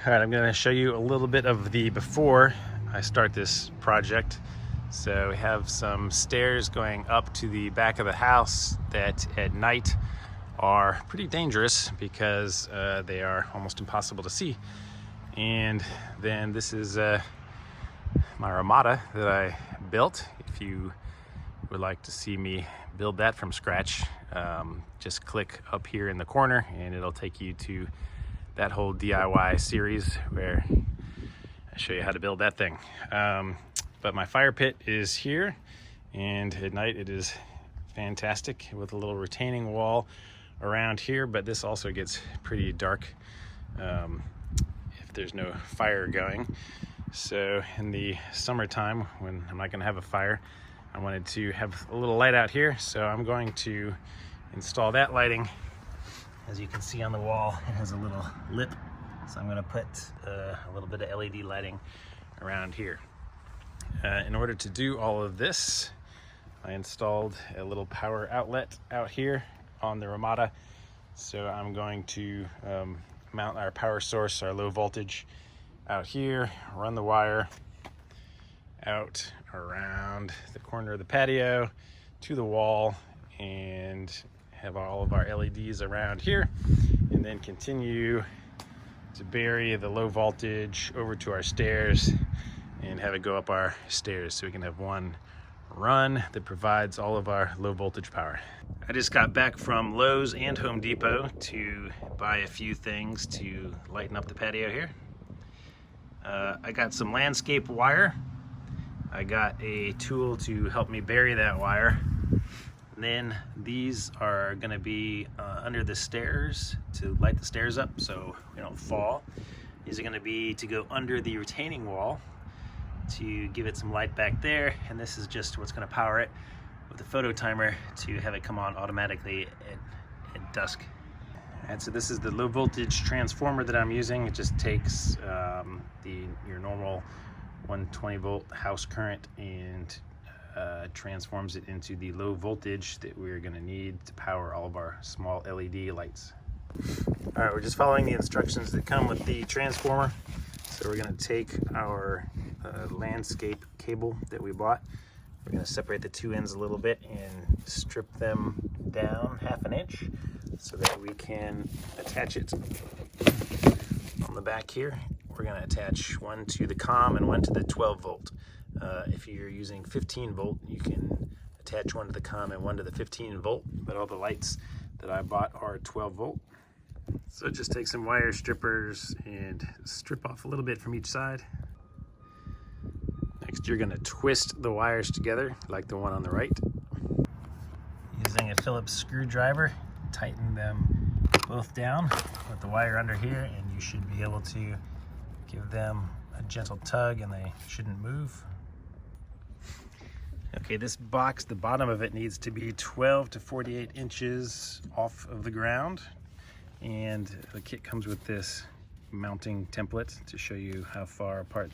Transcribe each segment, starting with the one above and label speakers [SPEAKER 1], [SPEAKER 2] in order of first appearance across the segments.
[SPEAKER 1] All right, I'm going to show you a little bit of the before I start this project. So we have some stairs going up to the back of the house that at night are pretty dangerous because they are almost impossible to see. And then this is my Ramada that I built. If you would like to see me build that from scratch, just click up here in the corner and it'll take you to that whole DIY series where I show you how to build that thing. But my fire pit is here, and at night it is fantastic with a little retaining wall around here, but this also gets pretty dark if there's no fire going. So in the summertime, when I'm not going to have a fire, I wanted to have a little light out here, so I'm going to install that lighting. As you can see on the wall, it has a little lip, so I'm going to put a little bit of LED lighting around here. In order to do all of this, I installed a little power outlet out here on the Ramada. So I'm going to mount our power source, our low voltage, out here, run the wire out around the corner of the patio to the wall, and have all of our LEDs around here, and then continue to bury the low voltage over to our stairs and have it go up our stairs so we can have one run that provides all of our low voltage power. I just got back from Lowe's and Home Depot to buy a few things to lighten up the patio here. I got some landscape wire. I got a tool to help me bury that wire. And then these are going to be under the stairs to light the stairs up so we don't fall. These are going to be to go under the retaining wall to give it some light back there, and this is just what's going to power it with a photo timer to have it come on automatically at dusk. And so this is the low voltage transformer that I'm using. It just takes your normal 120 volt house current and transforms it into the low voltage that we're going to need to power all of our small LED lights. All right, we're just following the instructions that come with the transformer. So we're going to take our landscape cable that we bought. We're going to separate the two ends a little bit and strip them down 1/2 inch so that we can attach it on the back here. We're going to attach one to the COM and one to the 12 volt. If you're using 15 volt, you can attach one to the COM and one to the 15 volt, but all the lights that I bought are 12 volt. So just take some wire strippers and strip off a little bit from each side. Next, you're going to twist the wires together like the one on the right. Using a Phillips screwdriver, tighten them both down with the wire under here, and you should be able to give them a gentle tug and they shouldn't move. Okay, this box, the bottom of it needs to be 12 to 48 inches off of the ground, and the kit comes with this mounting template to show you how far apart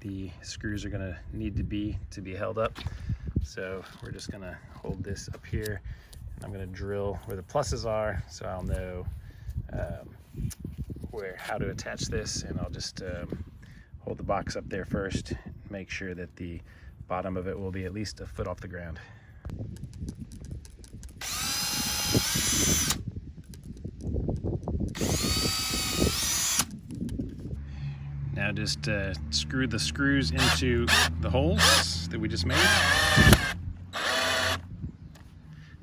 [SPEAKER 1] the screws are going to need to be held up. So we're just going to hold this up here, and I'm going to drill where the pluses are so I'll know how to attach this, and I'll just hold the box up there first, make sure that the bottom of it will be at least a foot off the ground. Now just screw the screws into the holes that we just made.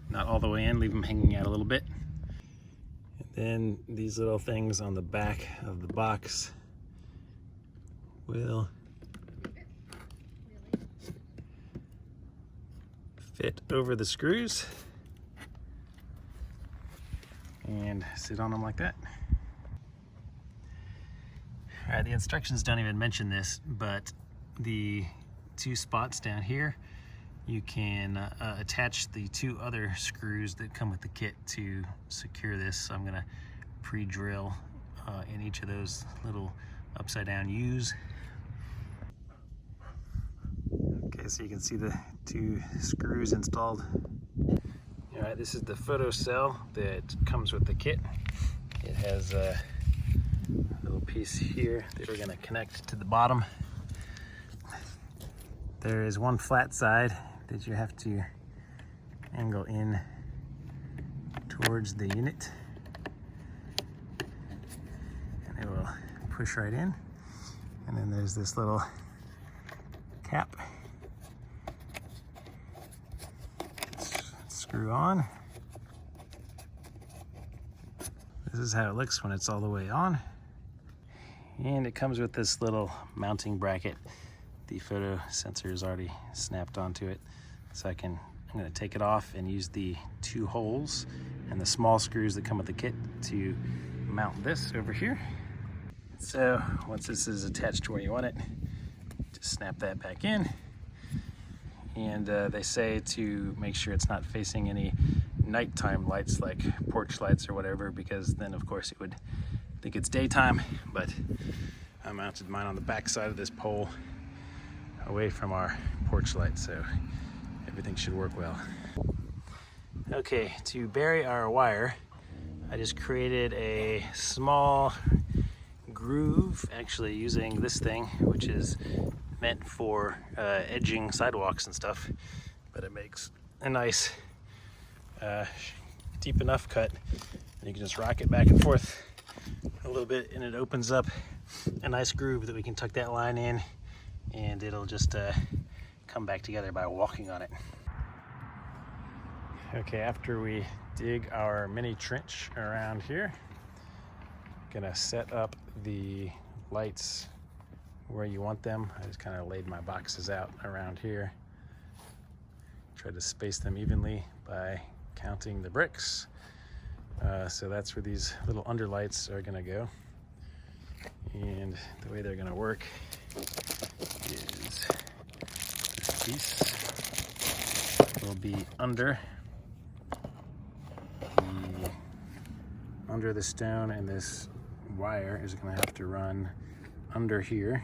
[SPEAKER 1] Not all the way in, leave them hanging out a little bit. And then these little things on the back of the box will fit over the screws and sit on them like that. All right, the instructions don't even mention this, but the two spots down here, you can attach the two other screws that come with the kit to secure this. So I'm gonna pre-drill in each of those little upside down U's. Okay, so you can see the two screws installed. All right, this is the photo cell that comes with the kit. It has little piece here that we're gonna connect to the bottom. There is one flat side that you have to angle in towards the unit, and it will push right in. And then there's this little cap. Screw on. This is how it looks when it's all the way on. And it comes with this little mounting bracket. The photo sensor is already snapped onto it. So I'm gonna take it off and use the 2 holes and the small screws that come with the kit to mount this over here. So once this is attached to where you want it, just snap that back in. And they say to make sure it's not facing any nighttime lights like porch lights or whatever, because then of course it would think it's daytime. But I mounted mine on the back side of this pole away from our porch light, so everything should work well. Okay, to bury our wire, I just created a small groove, actually using this thing, which is meant for edging sidewalks and stuff, but it makes a nice deep enough cut, and you can just rock it back and forth a little bit, and it opens up a nice groove that we can tuck that line in, and it'll just come back together by walking on it. Okay, after we dig our mini trench around here, gonna set up the lights where you want them. I just kind of laid my boxes out around here. Tried to space them evenly by counting the bricks. So that's where these little underlights are gonna go. And the way they're gonna work is this piece will be under the stone, and this wire is gonna have to run under here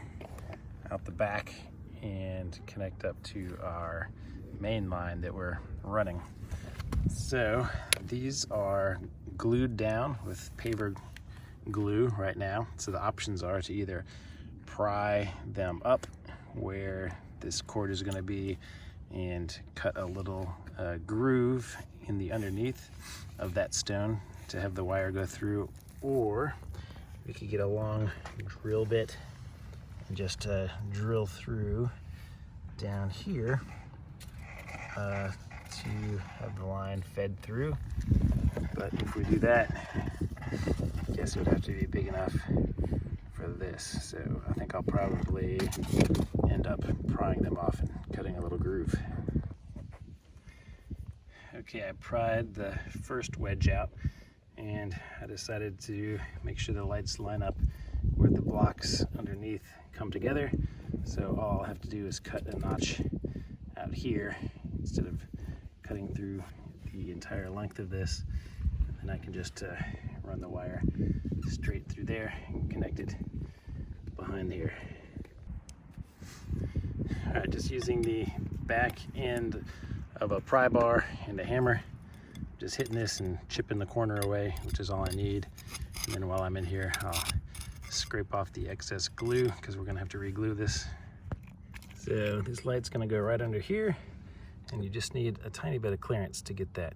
[SPEAKER 1] out the back and connect up to our main line that we're running. So these are glued down with paver glue right now. So the options are to either pry them up where this cord is going to be and cut a little groove in the underneath of that stone to have the wire go through, or we could get a long drill bit and just drill through down here to have the line fed through. But if we do that, I guess it would have to be big enough for this. So I think I'll probably end up prying them off and cutting a little groove. Okay, I pried the first wedge out, and I decided to make sure the lights line up where the blocks underneath come together. So all I'll have to do is cut a notch out here instead of cutting through the entire length of this. And I can just run the wire straight through there and connect it behind here. All right, just using the back end of a pry bar and a hammer, just hitting this and chipping the corner away, which is all I need. And then while I'm in here, I'll scrape off the excess glue because we're gonna have to re-glue this. So this light's gonna go right under here, and you just need a tiny bit of clearance to get that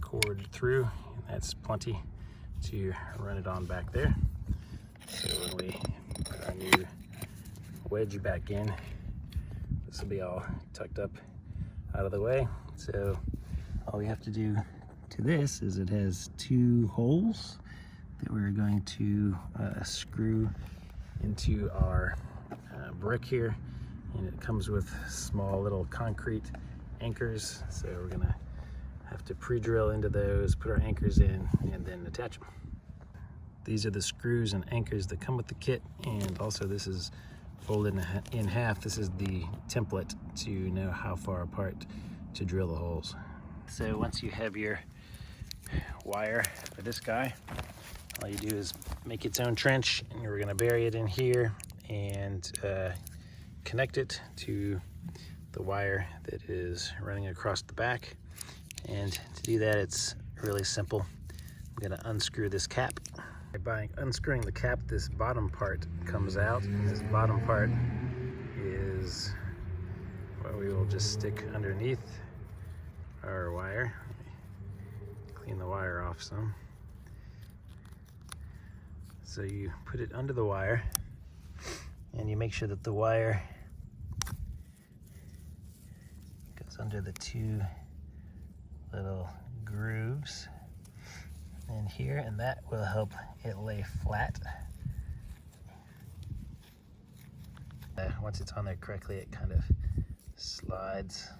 [SPEAKER 1] cord through, and that's plenty to run it on back there. So when we put our new wedge back in, this will be all tucked up out of the way. So all we have to do to this is it has 2 holes that we're going to screw into our brick here, and it comes with small little concrete anchors. So we're gonna have to pre-drill into those, put our anchors in, and then attach them. These are the screws and anchors that come with the kit, and also this is folded in half. This is the template to know how far apart to drill the holes. So once you have your wire for this guy, all you do is make its own trench, and we're gonna bury it in here and connect it to the wire that is running across the back. And to do that, it's really simple. I'm gonna unscrew this cap, By unscrewing the cap, this bottom part comes out, and this bottom part is what we will just stick underneath our wire. Clean the wire off some. So you put it under the wire, and you make sure that the wire goes under the two little grooves in here, and that will help it lay flat. Once it's on there correctly, it kind of slides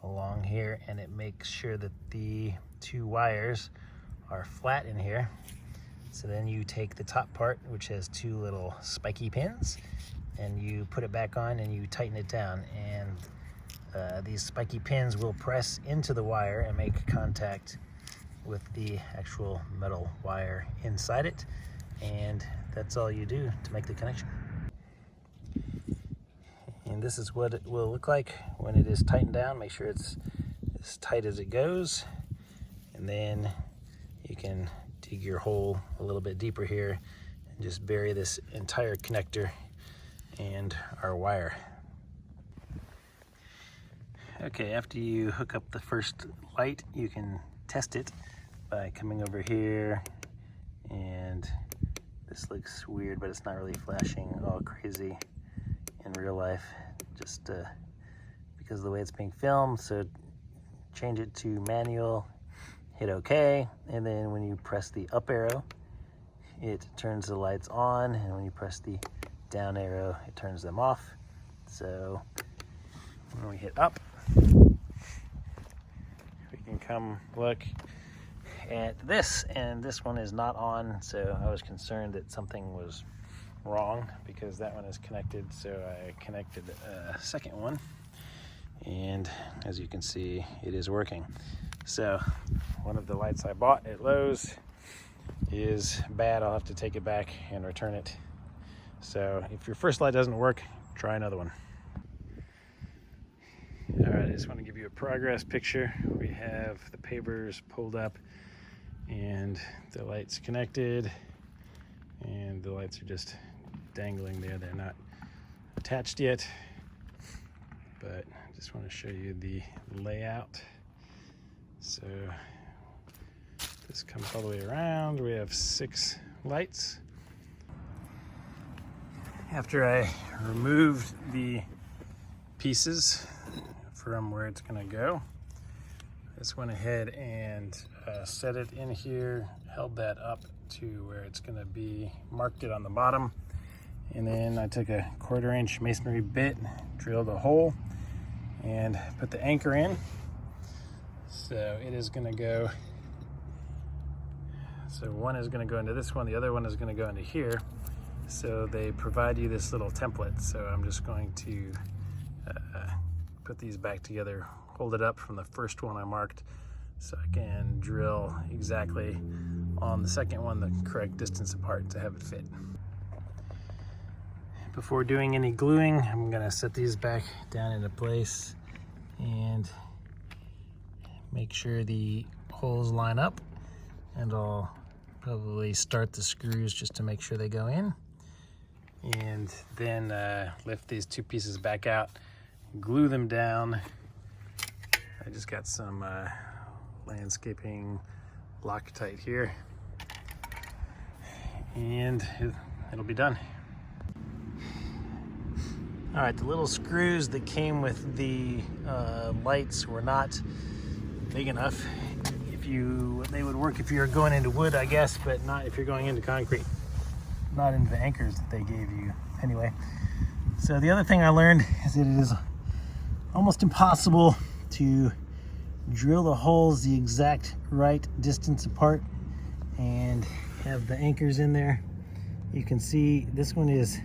[SPEAKER 1] along here, and it makes sure that the two wires are flat in here. So then you take the top part, which has two little spiky pins, and you put it back on and you tighten it down, and these spiky pins will press into the wire and make contact with the actual metal wire inside it, and that's all you do to make the connection. And this is what it will look like when it is tightened down. Make sure it's as tight as it goes, and then you can dig your hole a little bit deeper here and just bury this entire connector and our wire. Okay, after you hook up the first light, you can test it by coming over here, and this looks weird, but it's not really flashing all crazy in real life, just because of the way it's being filmed. So change it to manual, hit OK, and then when you press the up arrow, it turns the lights on, and when you press the down arrow, it turns them off. So when we hit up, we can come look at this, and this one is not on, so I was concerned that something was wrong because that one is connected, so I connected a second one, and as you can see, it is working. So one of the lights I bought at Lowe's is bad. I'll have to take it back and return it. So if your first light doesn't work, try another one. All right, I just want to give you a progress picture. We have the pavers pulled up and the lights connected, and the lights are just dangling there. They're not attached yet, but I just want to show you the layout. So this comes all the way around. We have 6 lights. After I removed the pieces from where it's going to go, I just went ahead and set it in here, held that up to where it's going to be, marked it on the bottom, and then I took a 1/4 inch masonry bit, drilled a hole, and put the anchor in. So it is going to go, so one is going to go into this one, the other one is going to go into here. So they provide you this little template. So I'm just going to put these back together, hold it up from the first one I marked, so I can drill exactly on the second one the correct distance apart to have it fit. Before doing any gluing, I'm going to set these back down into place and make sure the holes line up, and I'll probably start the screws just to make sure they go in, and then lift these 2 pieces back out, glue them down. I just got some landscaping Loctite here, and it'll be done. All right, the little screws that came with the lights were not big enough. They would work if you're going into wood, I guess, but not if you're going into concrete. Not into the anchors that they gave you anyway. So the other thing I learned is that it is almost impossible to drill the holes the exact right distance apart and have the anchors in there. You can see this one is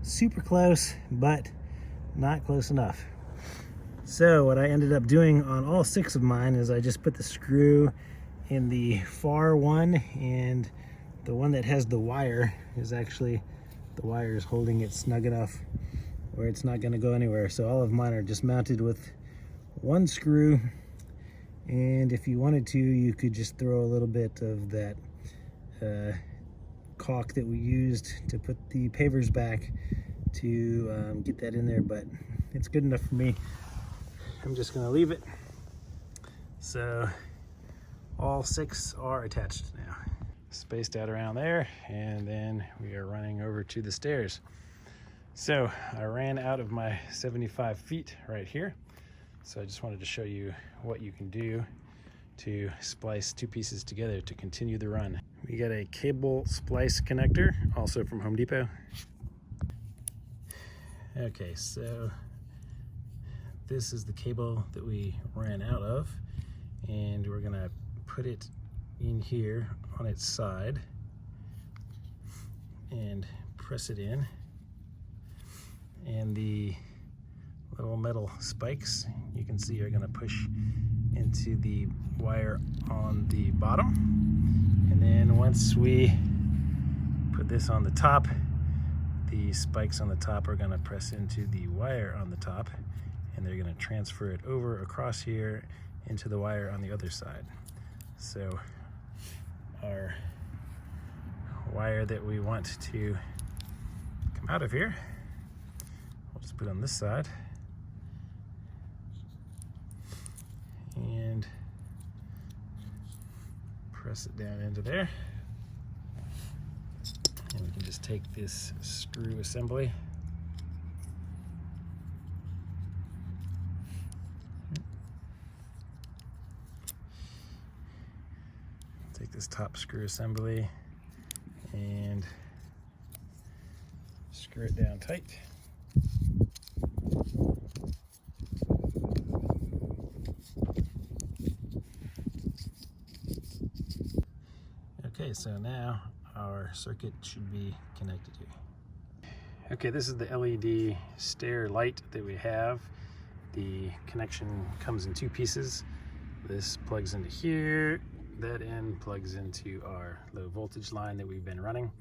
[SPEAKER 1] super close, but not close enough. So what I ended up doing on all 6 of mine is I just put the screw in the far one, and the one that has the wire is actually, the wire is holding it snug enough where it's not going to go anywhere. So all of mine are just mounted with 1 screw, and if you wanted to, you could just throw a little bit of that
[SPEAKER 2] caulk that we used to put the pavers back to get that in there, but it's good enough for me. I'm just gonna leave it. So all 6 are attached now. Spaced out around there, and then we are running over to the stairs. So I ran out of my 75 feet right here. So I just wanted to show you what you can do to splice 2 pieces together to continue the run. We got a cable splice connector, also from Home Depot. Okay, so this is the cable that we ran out of, and we're gonna put it in here on its side and press it in. And the little metal spikes you can see are going to push into the wire on the bottom, and then once we put this on the top, the spikes on the top are going to press into the wire on the top, and they're going to transfer it over across here into the wire on the other side. So our wire that we want to come out of here, we'll just put it on this side and press it down into there. And we can just take this screw assembly this top screw assembly and screw it down tight. Okay, so now our circuit should be connected here. Okay, this is the LED stair light that we have. The connection comes in 2 pieces. This plugs into here. That end plugs into our low voltage line that we've been running.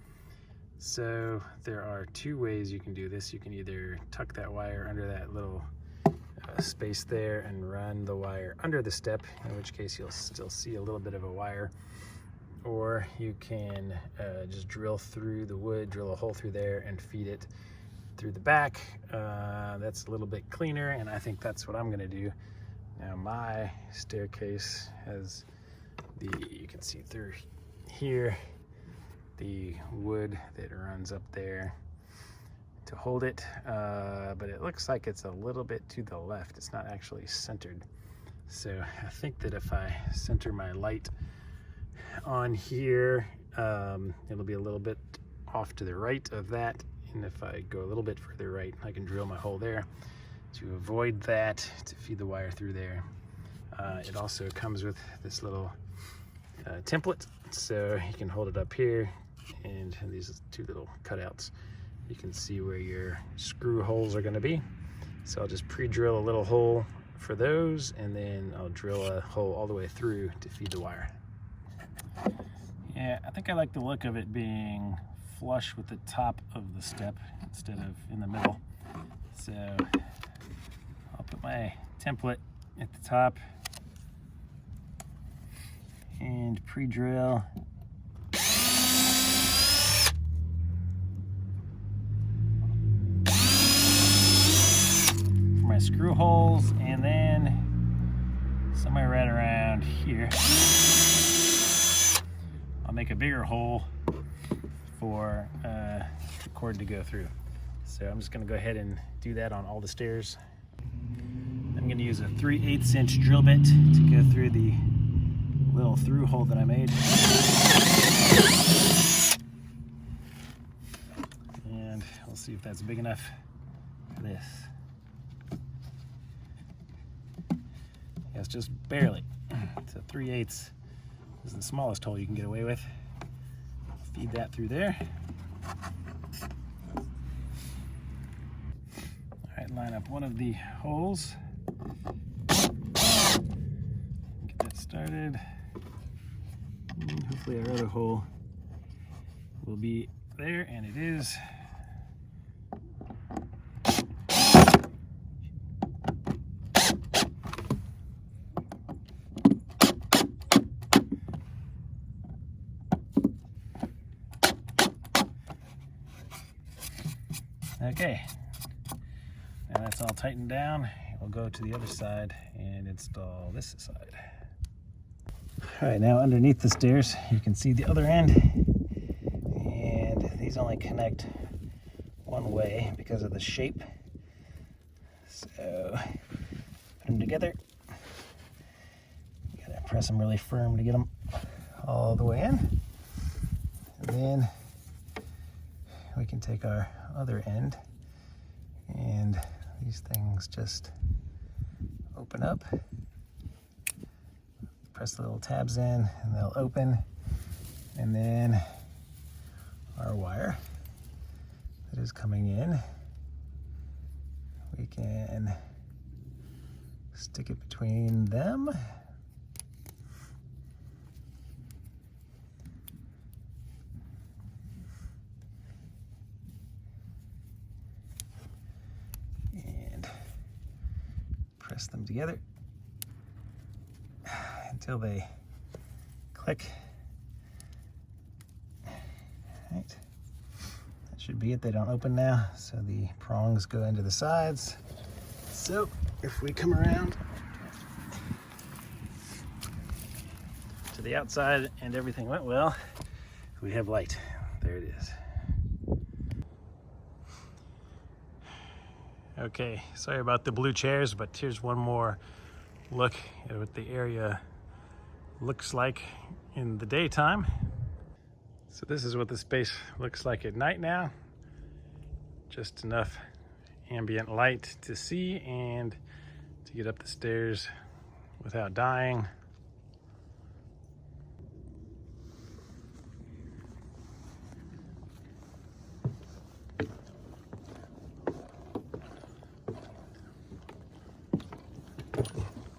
[SPEAKER 2] So there are 2 ways you can do this. You can either tuck that wire under that little space there and run the wire under the step, in which case you'll still see a little bit of a wire, or you can just drill through the wood, drill a hole through there and feed it through the back. That's a little bit cleaner, and I think that's what I'm gonna do. Now my staircase has you can see through here, the wood that runs up there to hold it, but it looks like it's a little bit to the left. It's not actually centered. So I think that if I center my light on here, it'll be a little bit off to the right of that, and if I go a little bit further right, I can drill my hole there to avoid that, to feed the wire through there. It also comes with this little template, so you can hold it up here, and these 2 little cutouts, you can see where your screw holes are going to be. So I'll just pre-drill a little hole for those, and then I'll drill a hole all the way through to feed the wire. Yeah, I think I like the look of it being flush with the top of the step instead of in the middle. So I'll put my template at the top and pre-drill for my screw holes, and then somewhere right around here I'll make a bigger hole for the cord to go through. So I'm just going to go ahead and do that on all the stairs. I'm going to use a 3/8 inch drill bit to go through the little through hole that I made. And we'll see if that's big enough for this. Yeah, it's just barely. It's a 3/8. This is the smallest hole you can get away with. Feed that through there. All right, line up one of the holes. Get that started. And hopefully our other hole will be there, and it is. Okay, now that's all tightened down. We'll go to the other side and install this side. All right, now underneath the stairs, you can see the other end. And these only connect one way because of the shape. So put them together. You gotta press them really firm to get them all the way in. And then we can take our other end and these things just open up. Press the little tabs in and they'll open. And then our wire that is coming in, we can stick it between them. And press them together until they click. Right. That should be it. They don't open now, so the prongs go into the sides. So if we come around to the outside and everything went well, we have light. There it is. Okay, sorry about the blue chairs, but here's one more look at what the area looks like in the daytime. So this is what the space looks like at night now. Just enough ambient light to see and to get up the stairs without dying.